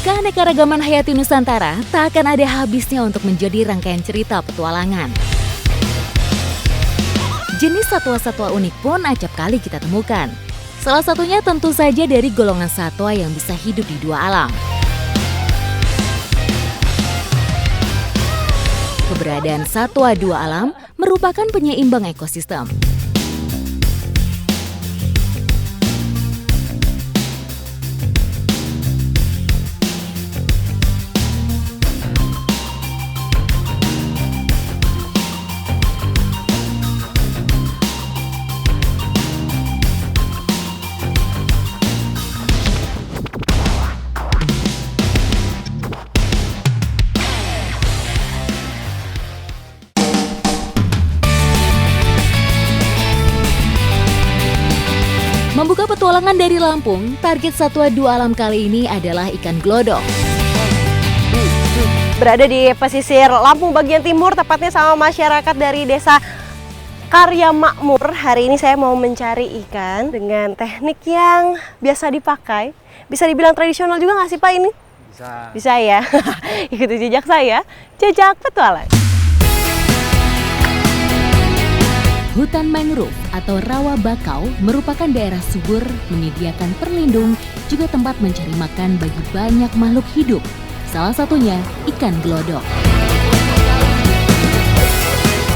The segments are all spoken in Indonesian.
Keanekaragaman hayati Nusantara tak akan ada habisnya untuk menjadi rangkaian cerita petualangan. Jenis satwa-satwa unik pun acap kali kita temukan. Salah satunya tentu saja dari golongan satwa yang bisa hidup di dua alam. Keberadaan satwa dua alam merupakan penyeimbang ekosistem. Membuka petualangan dari Lampung, target satwa dua alam kali ini adalah ikan glodok. Berada di pesisir Lampung bagian timur, tepatnya sama masyarakat dari desa Karya Makmur. Hari ini saya mau mencari ikan dengan teknik yang biasa dipakai. Bisa dibilang tradisional juga nggak sih Pak ini? Bisa. Bisa ya? Ikuti jejak saya, jejak petualang. Hutan mangrove atau rawa bakau merupakan daerah subur, menyediakan perlindung, juga tempat mencari makan bagi banyak makhluk hidup. Salah satunya ikan glodok.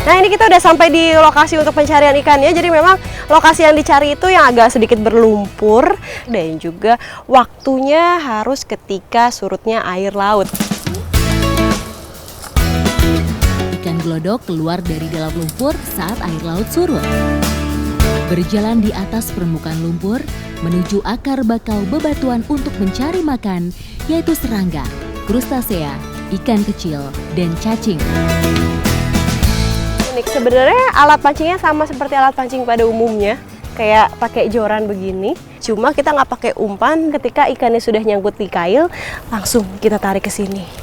Nah ini kita udah sampai di lokasi untuk pencarian ikannya. Jadi memang lokasi yang dicari itu yang agak sedikit berlumpur. Dan juga waktunya harus ketika surutnya air laut. Ikan glodok keluar dari dalam lumpur saat air laut surut. Berjalan di atas permukaan lumpur menuju akar bakau bebatuan untuk mencari makan, yaitu serangga, krustasea, ikan kecil, dan cacing. Unik, sebenarnya alat pancingnya sama seperti alat pancing pada umumnya, kayak pakai joran begini. Cuma kita nggak pakai umpan, ketika ikannya sudah nyangkut di kail, langsung kita tarik ke sini.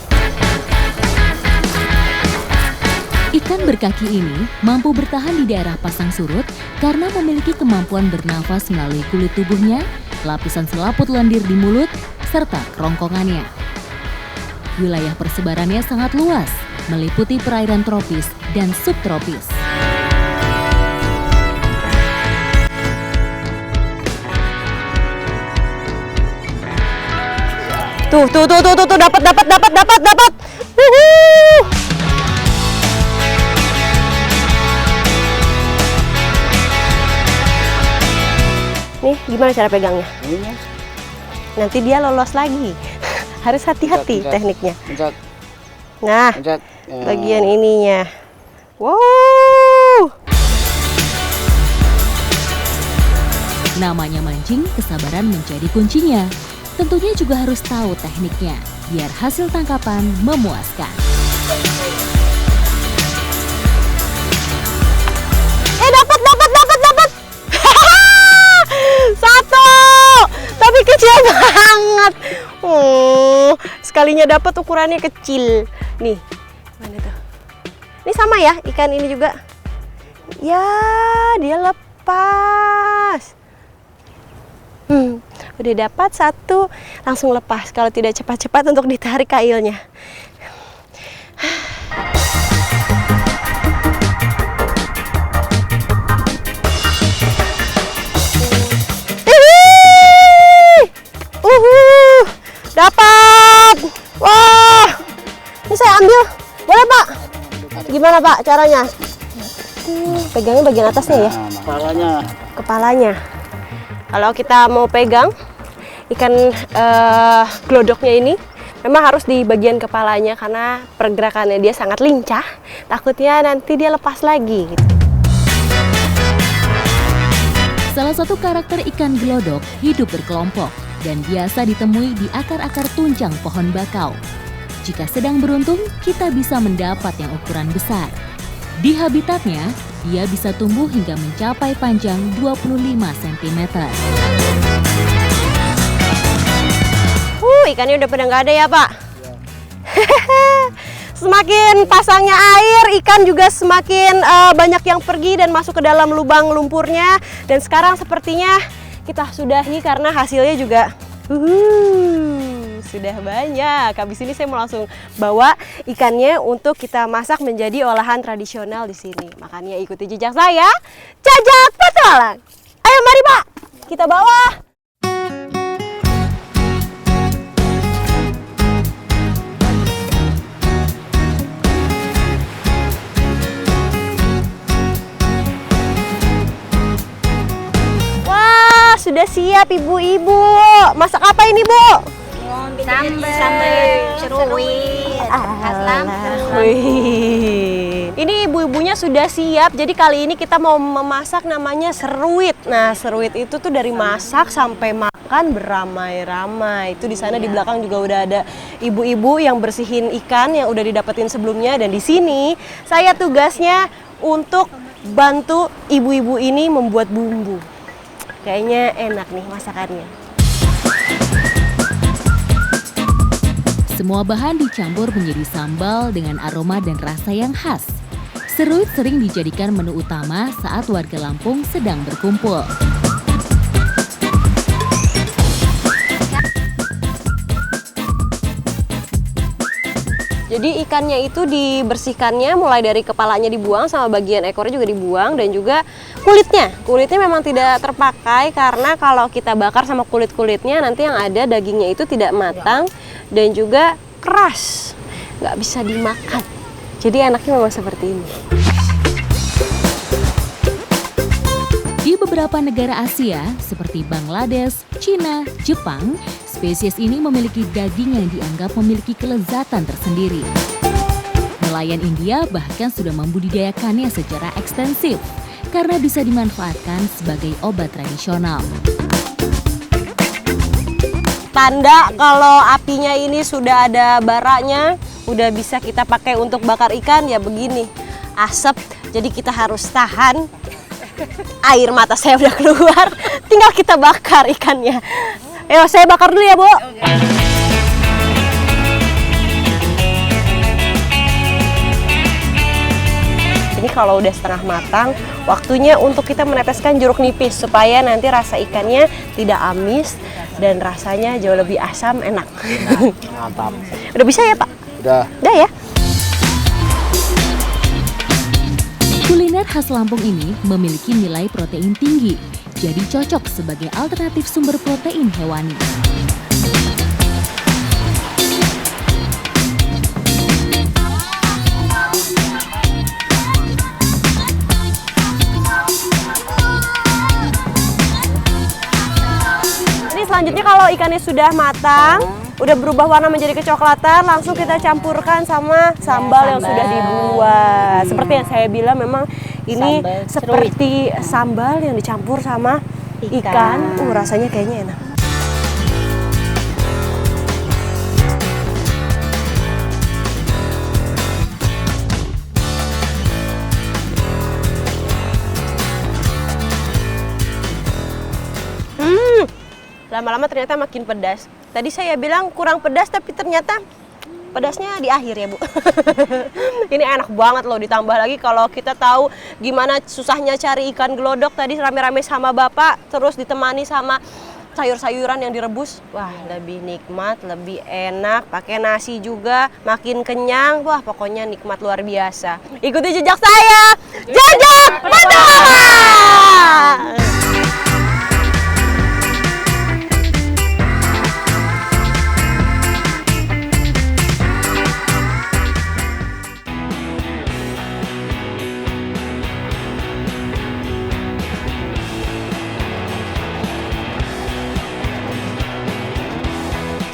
Ikan berkaki ini mampu bertahan di daerah pasang surut karena memiliki kemampuan bernafas melalui kulit tubuhnya, lapisan selaput lendir di mulut, serta kerongkongannya. Wilayah persebarannya sangat luas, meliputi perairan tropis dan subtropis. Tuh, dapat. Wuhu! Nih, gimana cara pegangnya? Ini Nanti dia lolos lagi. Harus hati-hati Pencet. tekniknya. pencet, Nah, pencet. Ya. bagian ininya. Wow! Namanya mancing, kesabaran menjadi kuncinya. Tentunya juga harus tahu tekniknya, biar hasil tangkapan memuaskan. Dapat. Satu! Tapi kecil banget. Sekalinya dapat ukurannya kecil. Nih, mana tuh? Ini sama ya, ikan ini juga. Ya, dia lepas. Udah dapat satu, langsung lepas. Kalau tidak cepat-cepat untuk ditarik kailnya. Dapat! Wah! Ini saya ambil. Boleh Pak? Gimana Pak caranya? Pegangnya bagian atasnya ya? Kepalanya. Kepalanya. Kalau kita mau pegang ikan glodoknya ini, memang harus di bagian kepalanya karena pergerakannya dia sangat lincah. Takutnya nanti dia lepas lagi. Salah satu karakter ikan glodok hidup berkelompok dan biasa ditemui di akar-akar tunjang pohon bakau. Jika sedang beruntung, kita bisa mendapat yang ukuran besar. Di habitatnya, dia bisa tumbuh hingga mencapai panjang 25 cm. Ikannya udah pada nggak ada ya Pak? Semakin pasangnya air, ikan juga semakin banyak yang pergi dan masuk ke dalam lubang lumpurnya. Dan sekarang sepertinya kita sudahi karena hasilnya juga Sudah banyak. Habis ini saya mau langsung bawa ikannya untuk kita masak menjadi olahan tradisional di sini. Makanya ikuti jejak saya, Jajak Petualang. Ayo mari Pak, kita bawa. Wah, sudah siap ibu-ibu. Masak apa ini, Bu? Sambal ceruit khas Lampung. Wih. Ini ibu-ibunya sudah siap. Jadi kali ini kita mau memasak namanya seruit. Nah, seruit itu tuh dari masak sampai makan beramai-ramai. Itu di sana di belakang juga udah ada ibu-ibu yang bersihin ikan yang udah didapetin sebelumnya, dan di sini saya tugasnya untuk bantu ibu-ibu ini membuat bumbu. Kayaknya enak nih masakannya. Semua bahan dicampur menjadi sambal dengan aroma dan rasa yang khas. Seruit sering dijadikan menu utama saat warga Lampung sedang berkumpul. Jadi ikannya itu dibersihkannya mulai dari kepalanya dibuang sama bagian ekornya juga dibuang, dan juga kulitnya. Kulitnya memang tidak terpakai karena kalau kita bakar sama kulit-kulitnya nanti yang ada dagingnya itu tidak matang dan juga keras, nggak bisa dimakan. Jadi enaknya memang seperti ini. Di beberapa negara Asia seperti Bangladesh, Cina, Jepang, spesies ini memiliki daging yang dianggap memiliki kelezatan tersendiri. Nelayan India bahkan sudah membudidayakannya secara ekstensif karena bisa dimanfaatkan sebagai obat tradisional. Tanda kalau apinya ini sudah ada baranya, udah bisa kita pakai untuk bakar ikan, ya begini, asap. Jadi kita harus tahan. Air mata saya udah keluar, tinggal kita bakar ikannya. Ayo saya bakar dulu ya, Bu. Ini kalau udah setengah matang, waktunya untuk kita meneteskan jeruk nipis supaya nanti rasa ikannya tidak amis dan rasanya jauh lebih asam, enak. Mantap. Udah bisa ya, Pak? Udah. Udah ya? Kuliner khas Lampung ini memiliki nilai protein tinggi, jadi cocok sebagai alternatif sumber protein hewani. Selanjutnya kalau ikannya sudah matang, udah berubah warna menjadi kecoklatan, langsung kita campurkan sama sambal yang sudah dibuat. Seperti yang saya bilang, memang ini Sambal seperti sambal yang dicampur sama ikan. Rasanya kayaknya enak. Lama-lama ternyata makin pedas. Tadi saya bilang kurang pedas, tapi ternyata pedasnya di akhir ya, Bu. Ini enak banget loh, ditambah lagi kalau kita tahu gimana susahnya cari ikan gelodok tadi rame-rame sama Bapak, terus ditemani sama sayur-sayuran yang direbus. Wah, lebih nikmat, lebih enak, pakai nasi juga, makin kenyang. Wah, pokoknya nikmat luar biasa. Ikuti jejak saya, Jajak Petualang!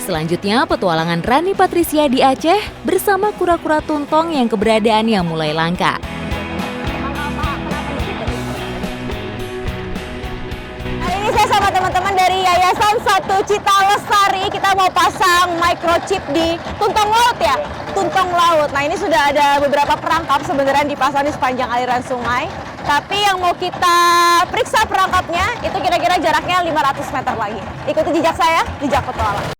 Selanjutnya, petualangan Rani Patricia di Aceh bersama kura-kura tuntong yang keberadaannya mulai langka. Hari ini saya sama teman-teman dari Yayasan Satu Cita Lestari, kita mau pasang microchip di tuntong laut ya, tuntong laut. Nah, ini sudah ada beberapa perangkap sebenarnya dipasang di sepanjang aliran sungai. Tapi yang mau kita periksa perangkapnya itu kira-kira jaraknya 500 meter lagi. Ikuti jejak saya, Jejak Petualang.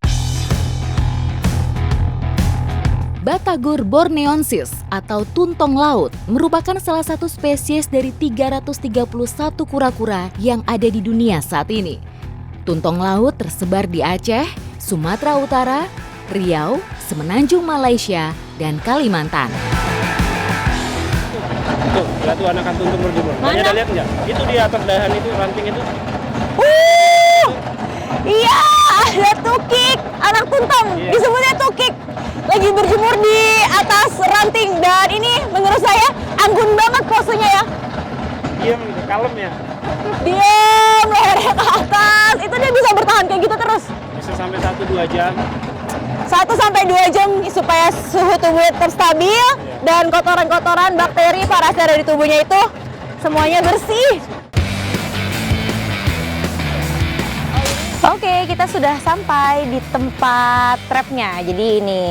Batagor borneonsis atau tuntong laut merupakan salah satu spesies dari 331 kura-kura yang ada di dunia saat ini. Tuntong laut tersebar di Aceh, Sumatera Utara, Riau, Semenanjung Malaysia, dan Kalimantan. Tuh, lihat tuh anakan tuntung berjemur. Mana? Ada lihat nggak? Itu di atas dahan itu, ranting itu. Iya, ada tukik, anak tuntong, Iya. disebutnya tukik. Lagi berjemur di atas ranting dan ini menurut saya anggun banget posenya ya. Diam, kalem ya. Diam, lehernya ke atas. Itu dia bisa bertahan kayak gitu terus. Bisa sampai 1-2 jam. 1-2 jam supaya suhu tubuhnya tetap stabil dan kotoran-kotoran, bakteri, paras yang ada di tubuhnya itu semuanya bersih. Oke, kita sudah sampai di tempat trapnya. Jadi ini,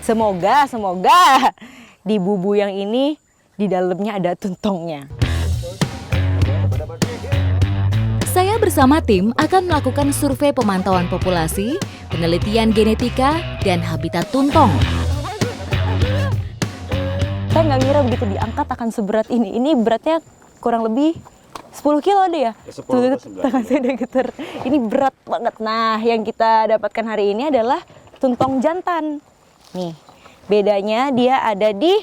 semoga di bubu yang ini di dalamnya ada tuntongnya. Saya bersama tim akan melakukan survei pemantauan populasi, penelitian genetika, dan habitat tuntong. Saya nggak ngira begitu diangkat akan seberat ini. Ini beratnya kurang lebih 10 kilo deh ya? 10 Tuh, ke 11 tangan saya udah getar. Ini berat banget. Nah, yang kita dapatkan hari ini adalah tuntong jantan. Nih, bedanya dia ada di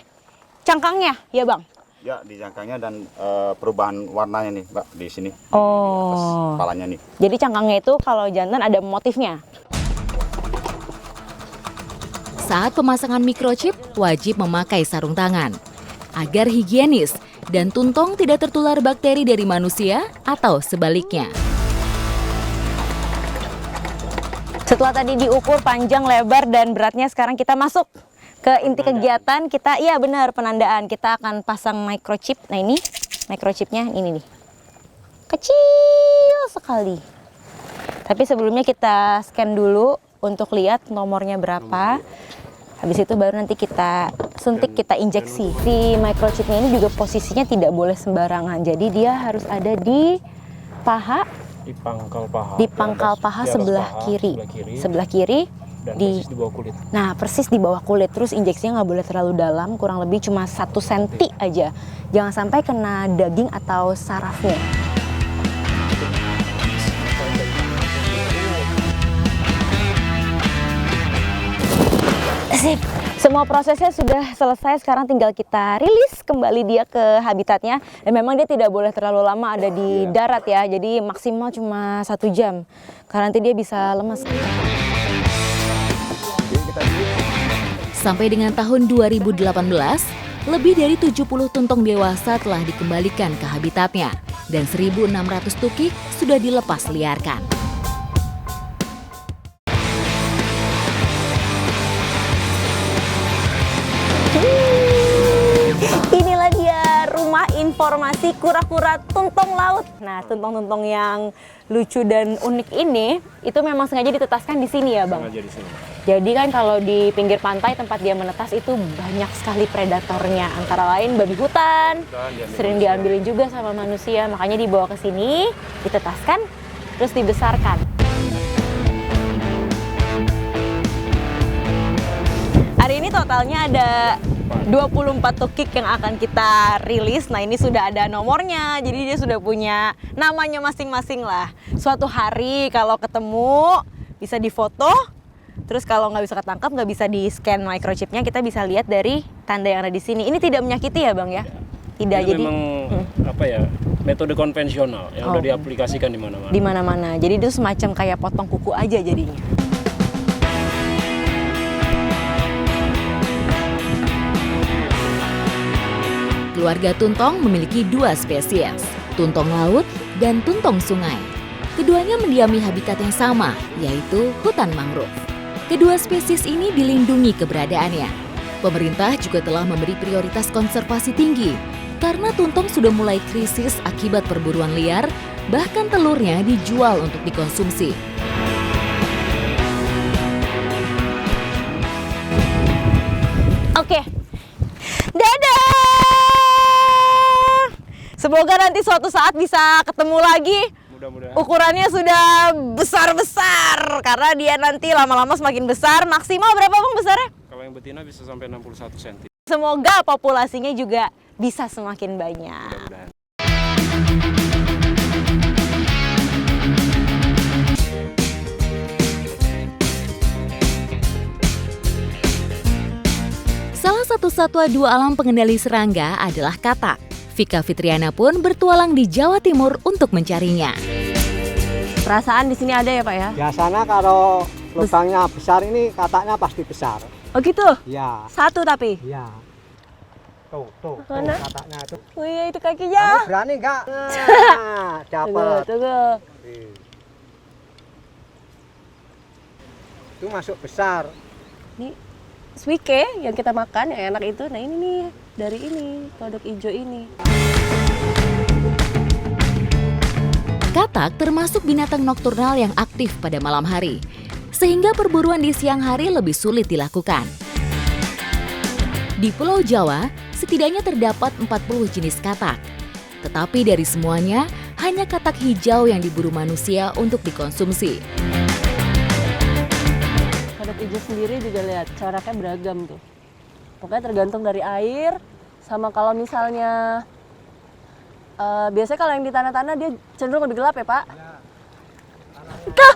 cangkangnya, ya Bang? Ya, di jangkangnya dan perubahan warnanya nih, Mbak, di sini. Oh. Di atas kepalanya nih. Jadi cangkangnya itu kalau jantan ada motifnya. Saat pemasangan microchip, wajib memakai sarung tangan agar higienis dan tuntong tidak tertular bakteri dari manusia atau sebaliknya. Setelah tadi diukur panjang, lebar, dan beratnya, sekarang kita masuk ke inti kegiatan kita. Iya benar, penandaan. Kita akan pasang microchip. Nah ini microchipnya ini nih. Kecil sekali. Tapi sebelumnya kita scan dulu untuk lihat nomornya berapa. Habis itu baru nanti kita suntik, kita injeksi. Si microchipnya ini juga posisinya tidak boleh sembarangan. Jadi dia harus ada di paha, Di pangkal paha. di pangkal paha di atas sebelah paha, kiri. Sebelah kiri. Sebelah kiri Dan di persis di bawah kulit. Nah, persis di bawah kulit. Terus injeksinya nggak boleh terlalu dalam, kurang lebih cuma 1 cm aja. Jangan sampai kena daging atau sarafnya. Sip. Semua prosesnya sudah selesai, sekarang tinggal kita rilis kembali dia ke habitatnya. Dan memang dia tidak boleh terlalu lama ada di darat ya, jadi maksimal cuma 1 jam. Karena nanti dia bisa lemas. Sampai dengan tahun 2018, lebih dari 70 tuntong dewasa telah dikembalikan ke habitatnya dan 1.600 tukik sudah dilepas liarkan. Inilah dia rumah informasi kura-kura tuntong laut. Nah, tuntong-tuntong yang lucu dan unik ini itu memang sengaja ditetaskan di sini ya, Bang? Sengaja di sini. Jadi kan kalau di pinggir pantai tempat dia menetas itu banyak sekali predatornya. Antara lain babi hutan, sering diambilin juga sama manusia. Makanya dibawa ke sini, ditetaskan, terus dibesarkan. Hari ini totalnya ada 24 tukik yang akan kita rilis. Nah, ini sudah ada nomornya, jadi dia sudah punya namanya masing-masing lah. Suatu hari kalau ketemu bisa difoto, terus kalau nggak bisa ketangkap, nggak bisa di scan microchipnya, kita bisa lihat dari tanda yang ada di sini. Ini tidak menyakiti ya Bang ya? Tidak, Itu jadi memang apa ya, metode konvensional yang udah diaplikasikan di mana-mana. di mana-mana. Jadi itu semacam kayak potong kuku aja jadinya. Keluarga tuntong memiliki 2 spesies, tuntong laut dan tuntong sungai. Keduanya mendiami habitat yang sama, yaitu hutan mangrove. Kedua spesies ini dilindungi keberadaannya. Pemerintah juga telah memberi prioritas konservasi tinggi, karena tuntong sudah mulai krisis akibat perburuan liar, bahkan telurnya dijual untuk dikonsumsi. Oke, dadah! Semoga nanti suatu saat bisa ketemu lagi. Mudah-mudahan. Ukurannya sudah besar-besar karena dia nanti lama-lama semakin besar. Maksimal berapa Bang besarnya? Kalau yang betina bisa sampai 61 cm. Semoga populasinya juga bisa semakin banyak. Mudah-mudahan. satu satwa dua alam pengendali serangga adalah katak. Vika Fitriana pun bertualang di Jawa Timur untuk mencarinya. Perasaan di sini ada ya Pak ya? Biasanya kalau lubangnya besar ini kataknya pasti besar. Oh gitu? Ya, Satu tapi? ya. Tuh, Mana? kataknya tuh. Wih, itu kakinya. Kamu berani nggak? Nah, dapat. Tunggu. Itu masuk besar. Ini swike yang kita makan, yang enak itu. Nah ini nih, dari ini, kodok hijau ini. Katak termasuk binatang nokturnal yang aktif pada malam hari, sehingga perburuan di siang hari lebih sulit dilakukan. Di Pulau Jawa, setidaknya terdapat 40 jenis katak. Tetapi dari semuanya, hanya katak hijau yang diburu manusia untuk dikonsumsi. Kodok hijau sendiri juga lihat, coraknya beragam tuh. Pokoknya tergantung dari air, sama kalau misalnya, biasanya kalau yang di tanah-tanah dia cenderung lebih gelap ya Pak? Tuh!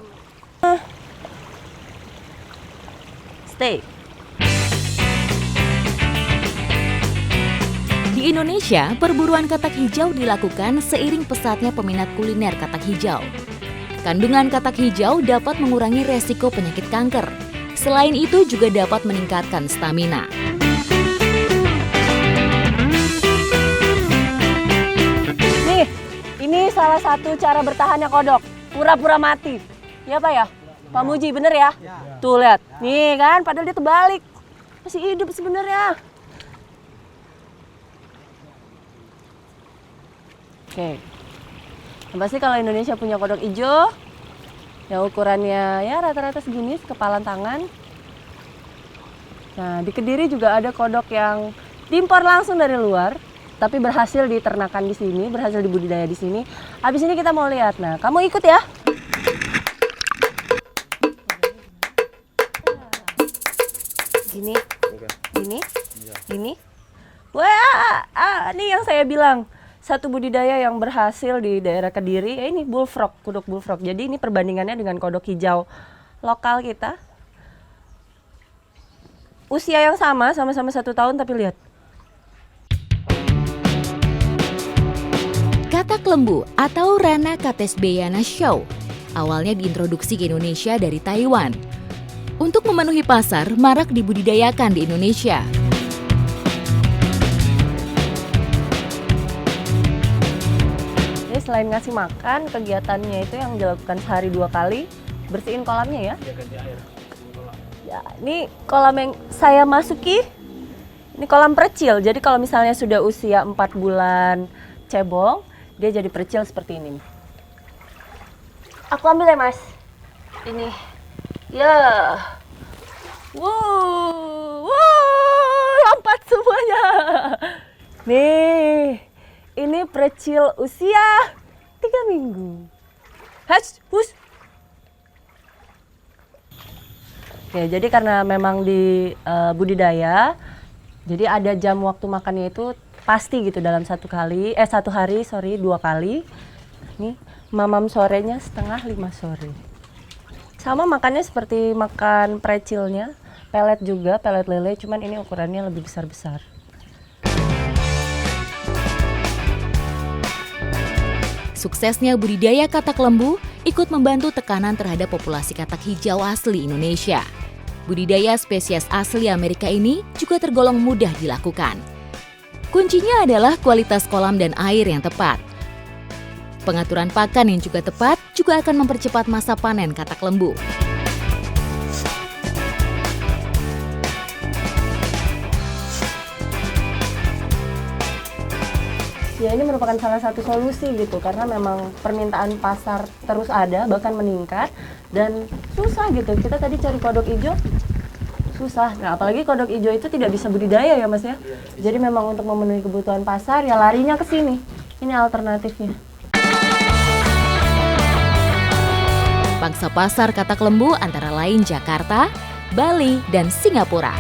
Stay. Di Indonesia, perburuan katak hijau dilakukan seiring pesatnya peminat kuliner katak hijau. Kandungan katak hijau dapat mengurangi resiko penyakit kanker. Selain itu juga dapat meningkatkan stamina. Nih, ini salah satu cara bertahannya kodok. Pura-pura mati. Ya Pak ya? Pak Muji, bener ya? Tuh lihat. Nih kan, padahal dia terbalik. Masih hidup sebenarnya. Oke. Yang pasti kalau Indonesia punya kodok hijau, yang ukurannya ya rata-rata segini, kepalan tangan. Nah, di Kediri juga ada kodok yang diimpor langsung dari luar, tapi berhasil diternakan di sini, berhasil dibudidaya di sini. Habis ini kita mau lihat. Nah, kamu ikut ya. Gini, gini. Wah, ini yang saya bilang. Satu budidaya yang berhasil di daerah Kediri, ya ini bullfrog, kodok bullfrog. Jadi ini perbandingannya dengan kodok hijau lokal kita. Usia yang sama-sama 1 tahun, tapi lihat. Katak lembu atau Rana catesbeiana show awalnya diintroduksi ke Indonesia dari Taiwan. Untuk memenuhi pasar, marak dibudidayakan di Indonesia. Selain ngasih makan, kegiatannya itu yang dilakukan sehari 2 kali, bersihin kolamnya ya. Ya, ini kolam yang saya masuki, ini kolam percil. Jadi kalau misalnya sudah usia 4 bulan cebong, dia jadi percil seperti ini. Aku ambil ya Mas. Ini. Ya. Wow, lompat semuanya. Nih, ini percil usia 3 minggu. Hus. Oke, jadi karena memang di budidaya, jadi ada jam waktu makannya itu pasti gitu dalam 1 hari 2 kali. Nih, mamam sorenya 4:30 sore. Sama makannya seperti makan precilnya, pelet juga, pelet lele, cuman ini ukurannya lebih besar-besar. Suksesnya budidaya katak lembu ikut membantu tekanan terhadap populasi katak hijau asli Indonesia. Budidaya spesies asli Amerika ini juga tergolong mudah dilakukan. Kuncinya adalah kualitas kolam dan air yang tepat. Pengaturan pakan yang juga tepat juga akan mempercepat masa panen katak lembu. Ya ini merupakan salah satu solusi gitu, karena memang permintaan pasar terus ada, bahkan meningkat, dan susah gitu. Kita tadi cari kodok hijau, susah. Nah apalagi kodok hijau itu tidak bisa budidaya ya Mas ya. Jadi memang untuk memenuhi kebutuhan pasar ya larinya ke sini. Ini alternatifnya. Pangsa pasar katak lembu antara lain Jakarta, Bali, dan Singapura.